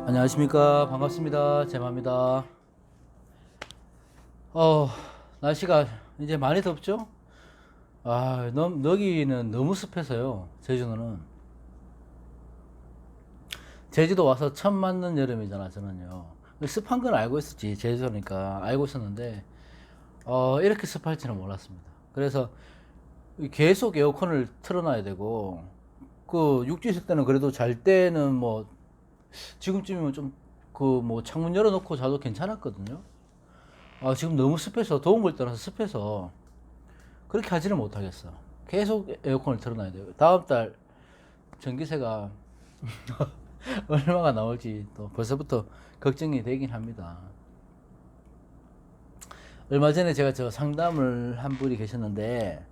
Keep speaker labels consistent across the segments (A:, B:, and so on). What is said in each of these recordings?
A: 안녕하십니까. 반갑습니다. 제마입니다. 날씨가 이제 많이 덥죠? 여기는 너무 습해서요. 제주도는. 제주도 와서 처음 맞는 여름이잖아, 저는요. 습한 건 알고 있었지. 제주도니까 알고 있었는데, 이렇게 습할지는 몰랐습니다. 그래서 계속 에어컨을 틀어놔야 되고, 육지 있을 때는 그래도 잘 때는 뭐, 지금쯤이면 좀, 창문 열어놓고 자도 괜찮았거든요. 지금 너무 습해서 더운 걸 떠나서 습해서 그렇게 하지는 못하겠어. 계속 에어컨을 틀어놔야 돼요. 다음 달 전기세가 얼마가 나올지 또 벌써부터 걱정이 되긴 합니다. 얼마 전에 제가 저 상담을 한 분이 계셨는데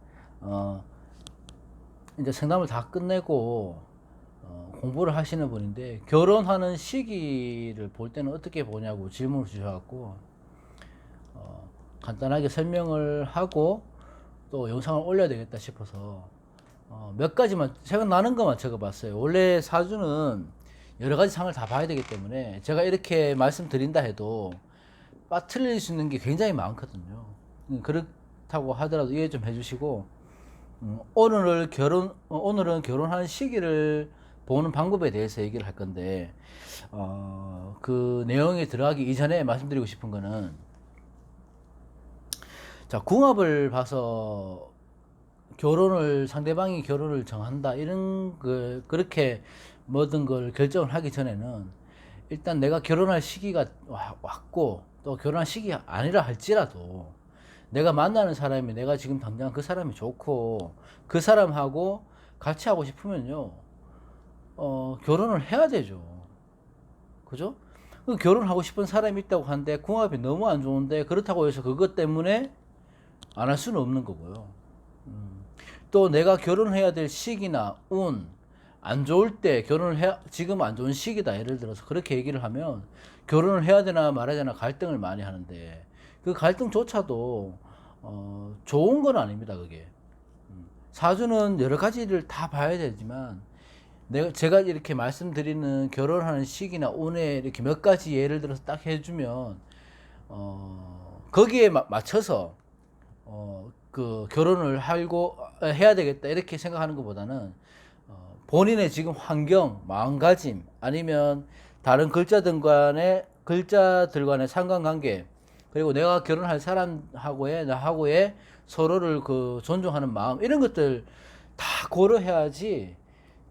A: 이제 상담을 다 끝내고 공부를 하시는 분인데 결혼하는 시기를 볼 때는 어떻게 보냐고 질문을 주셔갖고 간단하게 설명을 하고 또 영상을 올려야 되겠다 싶어서 몇 가지만 생각나는 것만 적어봤어요. 원래 사주는 여러 가지 상을 다 봐야 되기 때문에 제가 이렇게 말씀드린다 해도 빠뜨릴 수 있는 게 굉장히 많거든요. 그렇다고 하더라도 이해 좀 해주시고 오늘은 결혼하는 시기를 보는 방법에 대해서 얘기를 할 건데 그 내용에 들어가기 이전에 말씀드리고 싶은 거는 자, 궁합을 봐서 상대방이 결혼을 정한다, 그렇게 모든 걸 결정을 하기 전에는 일단 내가 결혼할 시기가 왔고, 또 결혼할 시기가 아니라 할지라도 내가 만나는 사람이 내가 지금 당장 그 사람이 좋고, 그 사람하고 같이 하고 싶으면요, 결혼을 해야 되죠. 그죠? 결혼하고 싶은 사람이 있다고 하는데 궁합이 너무 안 좋은데 그렇다고 해서 그것 때문에 안 할 수는 없는 거고요. 또 내가 결혼해야 될 시기나 안 좋을 때 지금 안 좋은 시기다. 예를 들어서 그렇게 얘기를 하면 결혼을 해야 되나 말아야 되나 갈등을 많이 하는데 그 갈등조차도 좋은 건 아닙니다. 그게. 사주는 여러 가지를 다 봐야 되지만 제가 이렇게 말씀드리는 결혼하는 시기나 운에 이렇게 몇 가지 예를 들어서 딱 해주면 거기에 맞춰서 그 결혼을 해야 되겠다 이렇게 생각하는 것보다는 본인의 지금 환경, 마음가짐 아니면 다른 글자들 간의 상관관계 그리고 내가 결혼할 나하고의 서로를 존중하는 마음 이런 것들 다 고려해야지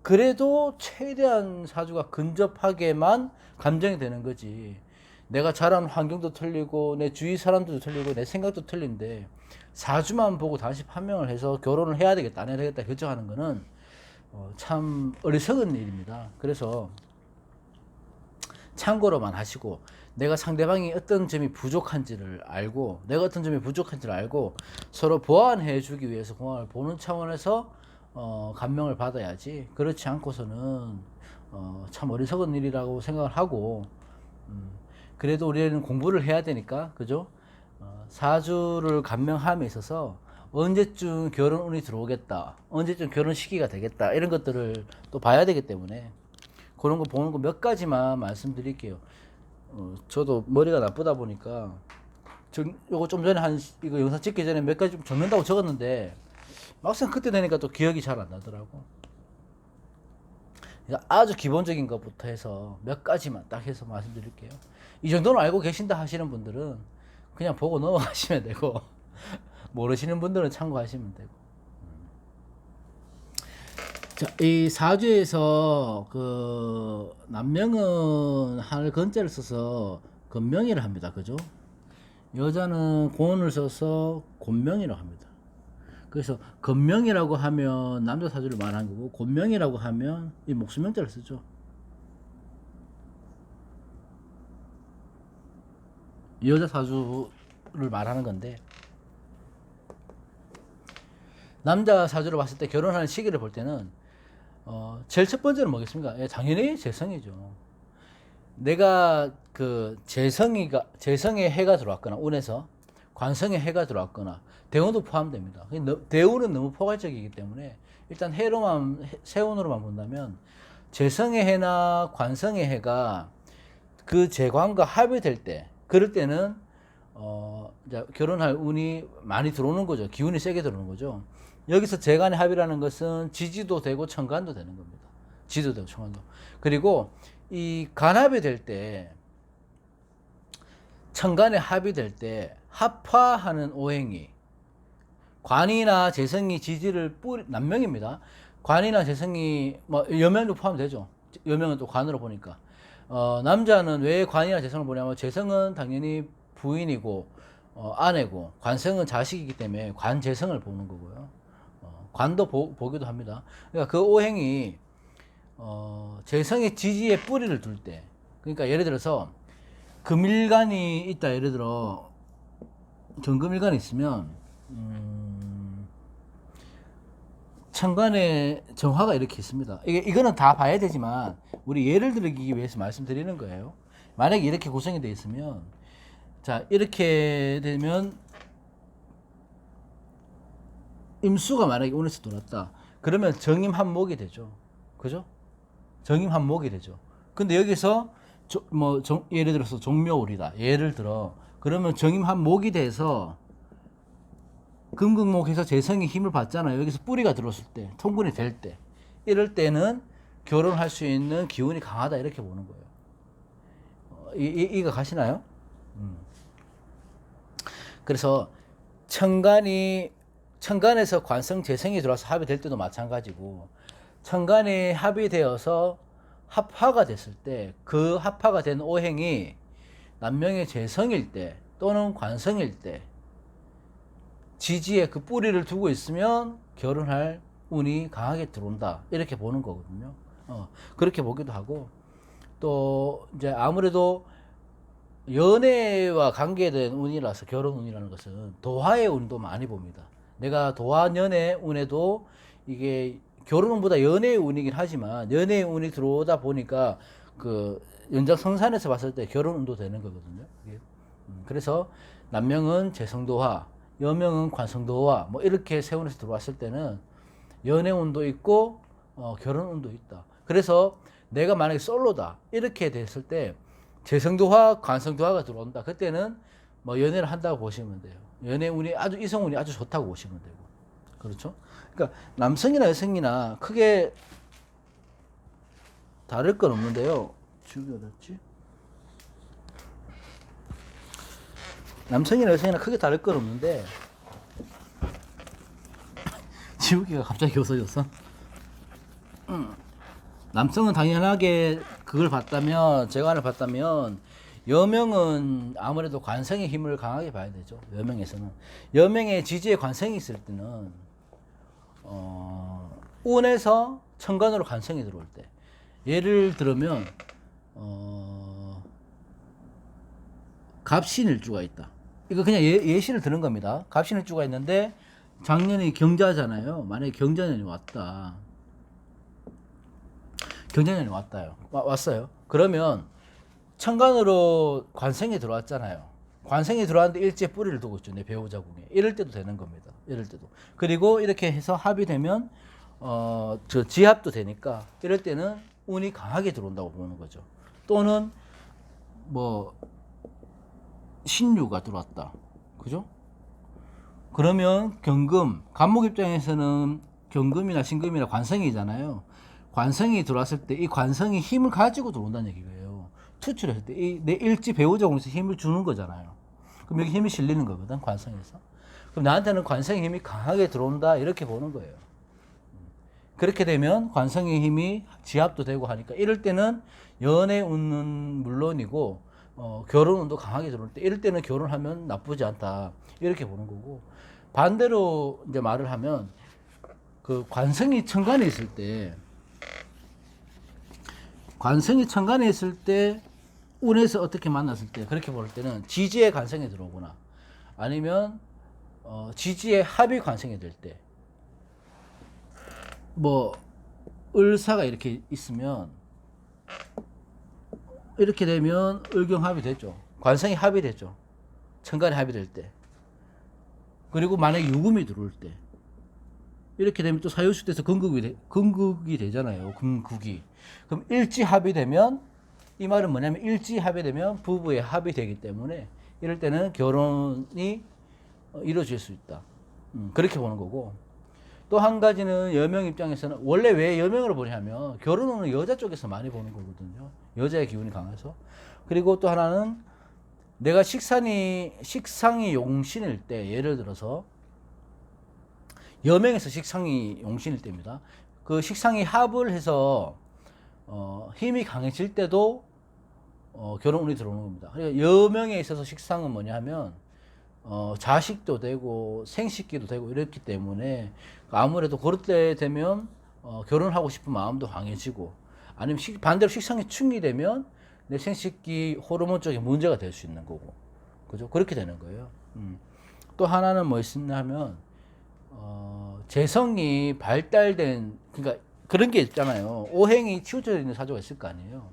A: 그래도 최대한 사주가 근접하게만 감정이 되는 거지. 내가 자란 환경도 틀리고 내 주위 사람들도 틀리고 내 생각도 틀린데 사주만 보고 다시 판명을 해서 결혼을 해야 되겠다 안 해야 되겠다 결정하는 거는 참 어리석은 일입니다. 그래서 참고로만 하시고 내가 상대방이 어떤 점이 부족한지를 알고 내가 어떤 점이 부족한지를 알고 서로 보완해 주기 위해서 공학을 보는 차원에서 감명을 받아야지 그렇지 않고서는 참 어리석은 일이라고 생각을 하고 그래도 우리는 공부를 해야 되니까 그죠? 사주를 감명함에 있어서 언제쯤 결혼 운이 들어오겠다 언제쯤 결혼 시기가 되겠다 이런 것들을 또 봐야 되기 때문에 그런 거 보는 거 몇 가지만 말씀드릴게요. 저도 머리가 나쁘다 보니까 요거 좀 전에 이거 영상 찍기 전에 몇 가지 좀 적는다고 적었는데 막상 그때 되니까 또 기억이 잘 안 나더라고. 그러니까 아주 기본적인 것부터 해서 몇 가지만 딱 해서 말씀드릴게요. 이 정도는 알고 계신다 하시는 분들은 그냥 보고 넘어가시면 되고 모르시는 분들은 참고하시면 되고. 자, 이 사주에서 그 남명은 하늘 건자를 써서 건명이라 합니다. 그죠? 여자는 고운을 써서 곤명이라고 합니다. 그래서 건명이라고 하면 남자 사주를 말하는 거고 곤명이라고 하면 이 목수명자를 쓰죠. 여자 사주를 말하는 건데 남자 사주를 봤을 때 결혼하는 시기를 볼 때는 제일 첫 번째는 뭐겠습니까? 당연히 재성이죠. 내가 재성의 해가 들어왔거나 운에서 관성의 해가 들어왔거나 대운도 포함됩니다. 대운은 너무 포괄적이기 때문에 일단 세운으로만 본다면 재성의 해나 관성의 해가 그 재관과 합의될 때, 그럴 때는 이제 결혼할 운이 많이 들어오는 거죠. 기운이 세게 들어오는 거죠. 여기서 재간의 합이라는 것은 지지도 되고 천간도 되는 겁니다. 지지도 되고 천간도. 그리고 이 간합이 될 때, 천간의 합이 될 때 합화하는 오행이 관이나 재성이 지지를 남명입니다. 관이나 재성이 뭐 여명도 포함되죠. 여명은 또 관으로 보니까 남자는 왜 관이나 재성을 보냐면 재성은 당연히 부인이고 아내고 관성은 자식이기 때문에 관재성을 보는 거고요. 관도 보기도 합니다. 그러니까 그 오행이 재성의 지지에 뿌리를 둘 때, 그러니까 예를 들어서 금일간이 있다. 예를 들어 정금일간이 있으면 천간에 정화가 이렇게 있습니다. 이거는 다 봐야 되지만 우리 예를 들기 위해서 말씀드리는 거예요. 만약에 이렇게 구성이 되어 있으면, 자, 이렇게 되면 임수가 만약에 운에서 들어왔다. 그러면 정임한목이 되죠. 그죠? 정임한목이 되죠. 근데 여기서 예를 들어서 종묘울이다. 예를 들어 그러면 정임한목이 돼서 금극목에서 재성이 힘을 받잖아요. 여기서 뿌리가 들어왔을 때, 통근이 될 때, 이럴 때는 결혼할 수 있는 기운이 강하다 이렇게 보는 거예요. 이가 가시나요? 그래서 천간에서 관성 재성이 들어와서 합이 될 때도 마찬가지고, 천간이 합이 되어서 합화가 됐을 때, 그 합화가 된 오행이 남명의 재성일 때 또는 관성일 때 지지에 그 뿌리를 두고 있으면 결혼할 운이 강하게 들어온다 이렇게 보는 거거든요. 그렇게 보기도 하고, 또 이제 아무래도 연애와 관계된 운이라서 결혼 운이라는 것은 도화의 운도 많이 봅니다. 내가 도화 연애 운에도 이게 결혼 운보다 연애의 운이긴 하지만 연애의 운이 들어오다 보니까 그 연장성산에서 봤을 때 결혼 운도 되는 거거든요. 그래서 남명은 재성도화, 여명은 관성도화, 뭐 이렇게 세운에서 들어왔을 때는 연애 운도 있고 결혼 운도 있다. 그래서 내가 만약에 솔로다 이렇게 됐을 때 재성도화, 관성도화가 들어온다. 그때는 뭐 연애를 한다고 보시면 돼요. 연애 운이 아주 이성 운이 아주 좋다고 보시면 되고, 그렇죠? 그러니까 남성이나 여성이나 크게 다를 건 없는데요. 지우개 어딨지? 남성이나 여성이나 크게 다를 건 없는데 지우개가 갑자기 없어졌어. 남성은 당연하게 그걸 봤다면, 재관을 봤다면 여명은 아무래도 관성의 힘을 강하게 봐야 되죠. 여명에서는 여명의 지지에 관성이 있을 때는 운에서 천간으로 관성이 들어올 때, 예를 들면 갑신일주가 있다. 이거 그냥 예시를 드는 겁니다. 갑신일주가 있는데 작년이 경자잖아요. 만약에 경자년이 왔다. 경자년이 왔다요. 왔어요. 그러면 천간으로 관성이 들어왔잖아요. 관성이 들어왔는데 일지에 뿌리를 두고 있죠. 내 배우자 궁에. 이럴 때도 되는 겁니다. 이럴 때도. 그리고 이렇게 해서 합이 되면 저 지합도 되니까 이럴 때는 운이 강하게 들어온다고 보는 거죠. 또는 뭐 신유가 들어왔다. 그죠? 그러면 경금, 간목 입장에서는 경금이나 신금이나 관성이잖아요. 관성이 들어왔을 때 이 관성이 힘을 가지고 들어온다는 얘기예요. 투출했을 때 내 일지 배우자 공에서 힘을 주는 거잖아요. 그럼 여기 힘이 실리는 거거든, 관성에서. 그럼 나한테는 관성의 힘이 강하게 들어온다 이렇게 보는 거예요. 그렇게 되면 관성의 힘이 지합도 되고 하니까 이럴 때는 연애 운은 물론이고 결혼 운도 강하게 들어올 때 이럴 때는 결혼하면 나쁘지 않다 이렇게 보는 거고, 반대로 이제 말을 하면 그 관성이 천간에 있을 때, 관성이 천간에 있을 때 운에서 어떻게 만났을 때 그렇게 볼 때는 지지의 관성이 들어오거나 아니면 지지의 합이 관성이 될 때, 뭐 을사가 이렇게 있으면 이렇게 되면 을경합이 되죠. 관성이 합이 되죠. 천간에 합이 될 때. 그리고 만약에 유금이 들어올 때 이렇게 되면 또 사유수 돼서 근극이 되잖아요. 금극이. 그럼 일지합이 되면 이 말은 뭐냐면 일지 합의되면 부부의 합이 되기 때문에 이럴 때는 결혼이 이루어질 수 있다. 그렇게 보는 거고. 또 한 가지는 여명 입장에서는 원래 왜 여명으로 보냐면 결혼은 여자 쪽에서 많이 보는 거거든요. 여자의 기운이 강해서. 그리고 또 하나는 내가 식상이 용신일 때, 예를 들어서 여명에서 식상이 용신일 때입니다. 그 식상이 합을 해서 힘이 강해질 때도 결혼 운이 들어오는 겁니다. 그러니까 여명에 있어서 식상은 뭐냐 하면 자식도 되고 생식기도 되고 이렇기 때문에 아무래도 그럴 때 되면 결혼하고 싶은 마음도 강해지고, 아니면 반대로 식상이 충이 되면 내 생식기 호르몬 쪽에 문제가 될 수 있는 거고, 그죠? 그렇게 되는 거예요. 또 하나는 뭐 있었냐 하면 재성이 발달된, 그러니까 그런 게 있잖아요. 오행이 치우쳐 있는 사주가 있을 거 아니에요.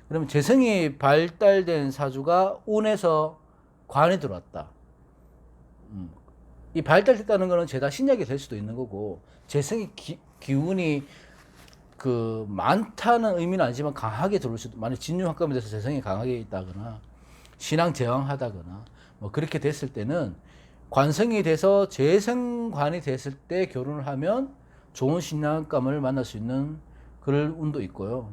A: 그러면 재성이 발달된 사주가 운에서 관에 들어왔다. 이 발달됐다는 거는 죄다 신약이 될 수도 있는 거고, 재성이 기운이 그 많다는 의미는 아니지만 강하게 들어올 수도, 만약 진유합금에 대해서 재성이 강하게 있다거나 신앙 제왕하다거나 뭐 그렇게 됐을 때는 관성이 돼서 재성관이 됐을 때 결혼을 하면 좋은 신랑감을 만날 수 있는 그럴 운도 있고요.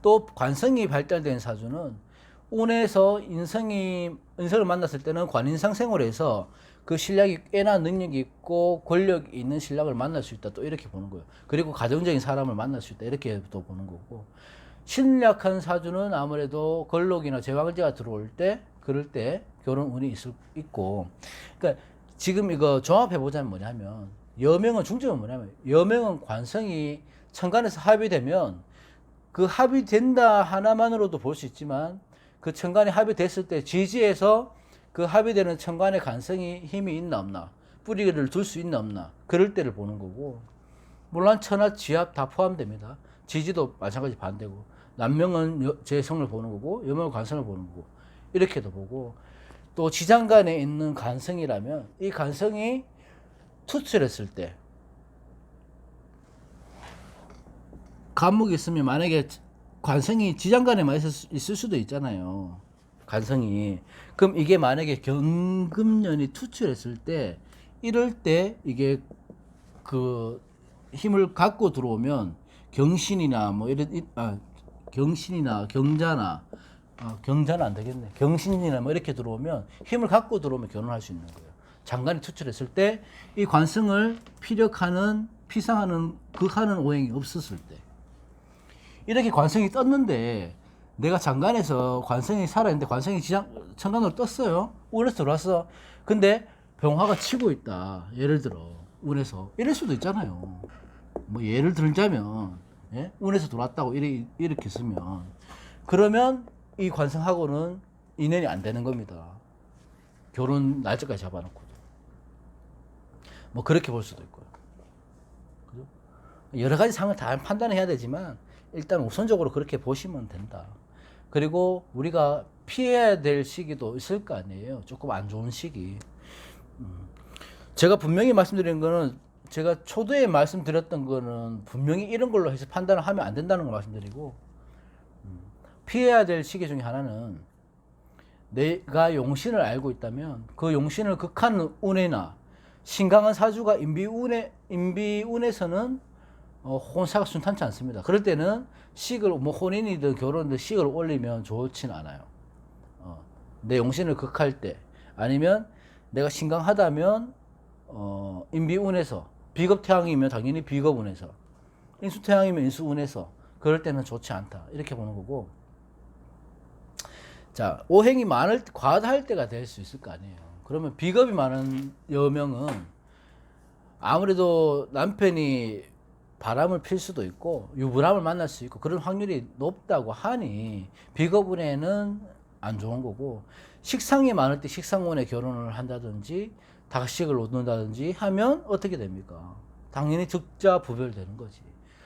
A: 또 관성이 발달된 사주는 운에서 인성을 만났을 때는 관인상 생활에서 그 신랑이 꽤나 능력이 있고 권력이 있는 신랑을 만날 수 있다, 또 이렇게 보는 거예요. 그리고 가정적인 사람을 만날 수 있다, 이렇게 또 보는 거고, 신약한 사주는 아무래도 걸록이나 제왕제가 들어올 때, 그럴 때 결혼 운이 있고. 그러니까 지금 이거 종합해 보자면 뭐냐면, 여명은 중점은 뭐냐면, 여명은 관성이 천간에서 합의되면 그 합의된다 하나만으로도 볼 수 있지만, 그 천간이 합의됐을 때 지지에서 그 합의되는 천간의 관성이 힘이 있나 없나, 뿌리를 둘 수 있나 없나, 그럴 때를 보는 거고, 물론 천하 지합 다 포함됩니다. 지지도 마찬가지 반대고, 남명은 재성을 보는 거고 여명은 관성을 보는 거고, 이렇게도 보고, 또 지장간에 있는 관성이라면 이 관성이 투출했을 때, 간목이 있으면 만약에 관성이 지장간에만 있을 수도 있잖아요. 관성이. 그럼 이게 만약에 경금년이 투출했을 때, 이럴 때 이게 그 힘을 갖고 들어오면 경신이나 뭐 경신이나 경자나, 경자는 안 되겠네. 경신이나 뭐 이렇게 들어오면, 힘을 갖고 들어오면 결혼할 수 있는 거예요. 장관이 투출했을 때 이 관성을 피력하는, 피상하는, 극하는 오행이 없었을 때, 이렇게 관성이 떴는데 내가 장관에서 관성이 살아있는데 관성이 천간으로 떴어요. 운에서 들어왔어. 근데 병화가 치고 있다, 예를 들어 운에서. 이럴 수도 있잖아요. 뭐 예를 들자면, 예? 운에서 들어왔다고 이렇게 쓰면, 그러면 이 관성하고는 인연이 안 되는 겁니다. 결혼 날짜까지 잡아놓고도. 뭐 그렇게 볼 수도 있고요. 그죠? 여러 가지 상황을 다 판단해야 되지만 일단 우선적으로 그렇게 보시면 된다. 그리고 우리가 피해야 될 시기도 있을 거 아니에요. 조금 안 좋은 시기. 제가 분명히 말씀드린 거는, 제가 초도에 말씀드렸던 거는 분명히 이런 걸로 해서 판단을 하면 안 된다는 걸 말씀드리고, 피해야 될 시기 중에 하나는, 내가 용신을 알고 있다면 그 용신을 극한 운이나 신강한 사주가 인비운에서는 혼사가 순탄치 않습니다. 그럴 때는 식을, 뭐 혼인이든 결혼이든 식을 올리면 좋지는 않아요. 내 용신을 극할 때, 아니면 내가 신강하다면 인비운에서, 비겁태양이면 당연히 비겁운에서, 인수태양이면 인수운에서, 그럴 때는 좋지 않다, 이렇게 보는 거고. 자, 오행이 과다할 때가 될 수 있을 거 아니에요. 그러면 비겁이 많은 여명은 아무래도 남편이 바람을 필 수도 있고 유부남을 만날 수 있고 그런 확률이 높다고 하니 비겁운에는 안 좋은 거고, 식상이 많을 때 식상운에 결혼을 한다든지 다식을 놓는다든지 하면 어떻게 됩니까? 당연히 득자 부별되는 거지.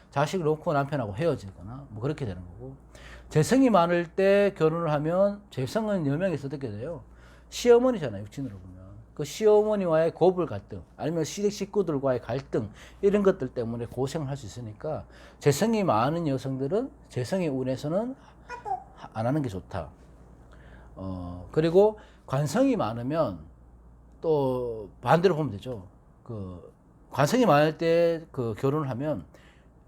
A: 자식을 놓고 남편하고 헤어지거나 뭐 그렇게 되는 거고, 재성이 많을 때 결혼을 하면, 재성은 여명에서 어떻게 돼요? 시어머니잖아요, 육친으로 보면. 그 시어머니와의 고불 갈등, 아니면 시댁 식구들과의 갈등, 이런 것들 때문에 고생을 할 수 있으니까, 재성이 많은 여성들은 재성의 운에서는 안 하는 게 좋다. 그리고 관성이 많으면 또 반대로 보면 되죠. 그 관성이 많을 때 그 결혼을 하면,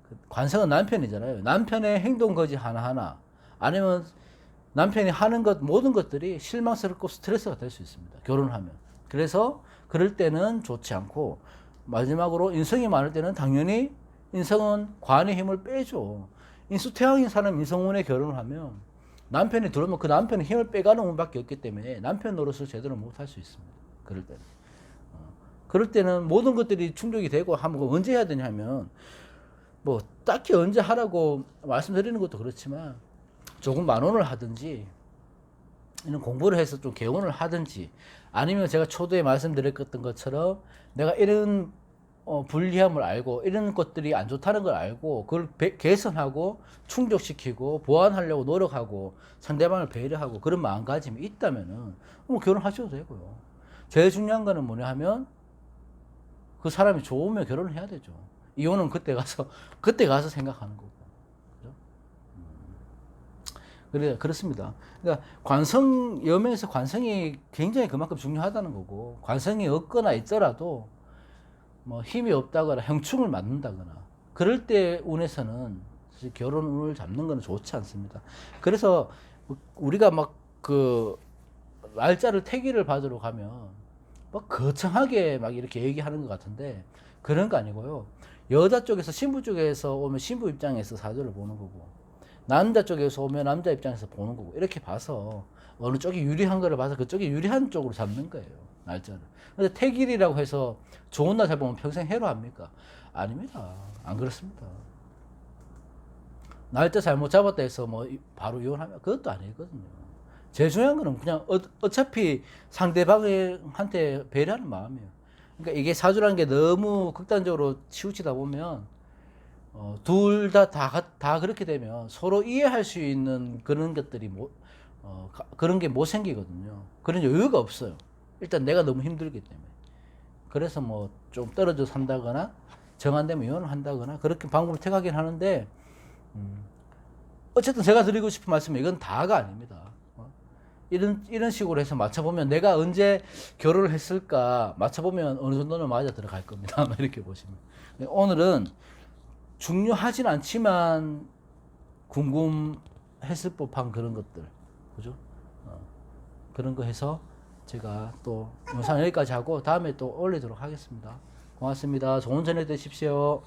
A: 그 관성은 남편이잖아요. 남편의 행동 거지 하나하나, 아니면 남편이 하는 것 모든 것들이 실망스럽고 스트레스가 될 수 있습니다. 결혼하면. 그래서 그럴 때는 좋지 않고, 마지막으로 인성이 많을 때는 당연히 인성은 관의 힘을 빼죠. 인수태양인 사람 인성운에 결혼을 하면 남편이 들어오면 그 남편의 힘을 빼가는 운밖에 없기 때문에 남편 노릇을 제대로 못 할 수 있습니다. 그럴 때는. 그럴 때는 모든 것들이 충족이 되고 하면 언제 해야 되냐면, 뭐 딱히 언제 하라고 말씀드리는 것도 그렇지만, 조금 만원을 하든지, 이런 공부를 해서 좀 개원을 하든지, 아니면 제가 초두에 말씀드렸던 것처럼 내가 이런 불리함을 알고 이런 것들이 안 좋다는 걸 알고 그걸 개선하고 충족시키고 보완하려고 노력하고 상대방을 배려하고 그런 마음가짐이 있다면은 뭐 결혼하셔도 되고요. 제일 중요한 거는 뭐냐 하면, 그 사람이 좋으면 결혼을 해야 되죠. 이혼은 그때 가서 생각하는 거고. 그죠? 그래, 그렇습니다. 그러니까 여명에서 관성이 굉장히 그만큼 중요하다는 거고, 관성이 없거나 있더라도 뭐 힘이 없다거나 형충을 맞는다거나 그럴 때 운에서는 사실 결혼 운을 잡는 거는 좋지 않습니다. 그래서 우리가 막 그 날짜를 태기를 받으러 가면 막 거창하게 막 이렇게 얘기하는 것 같은데, 그런 거 아니고요. 여자 쪽에서 신부 쪽에서 오면 신부 입장에서 사주를 보는 거고, 남자 쪽에서 오면 남자 입장에서 보는 거고, 이렇게 봐서 어느 쪽이 유리한 거를 봐서 그쪽이 유리한 쪽으로 잡는 거예요, 날짜를. 근데 태길이라고 해서 좋은 날 잡으면 평생 해로합니까? 아닙니다. 안 그렇습니다. 날짜 잘못 잡았다 해서 뭐 바로 이혼하면 그것도 아니거든요. 제일 중요한 거는 그냥 어차피 상대방한테 배려하는 마음이에요. 그러니까 이게 사주라는 게 너무 극단적으로 치우치다 보면 둘 다 그렇게 되면 서로 이해할 수 있는 그런 것들이 그런 게 못 생기거든요. 그런 여유가 없어요. 일단 내가 너무 힘들기 때문에. 그래서 뭐 좀 떨어져 산다거나 정안되면 이혼을 한다거나 그렇게 방법을 택하긴 하는데, 어쨌든 제가 드리고 싶은 말씀은 이건 다가 아닙니다. 이런 식으로 해서 맞춰보면 내가 언제 결혼을 했을까 맞춰보면 어느 정도는 맞아 들어갈 겁니다. 이렇게 보시면. 오늘은 중요하진 않지만 궁금했을 법한 그런 것들, 그죠? 그런 거 해서 제가 또 영상 여기까지 하고 다음에 또 올리도록 하겠습니다. 고맙습니다. 좋은 저녁 되십시오.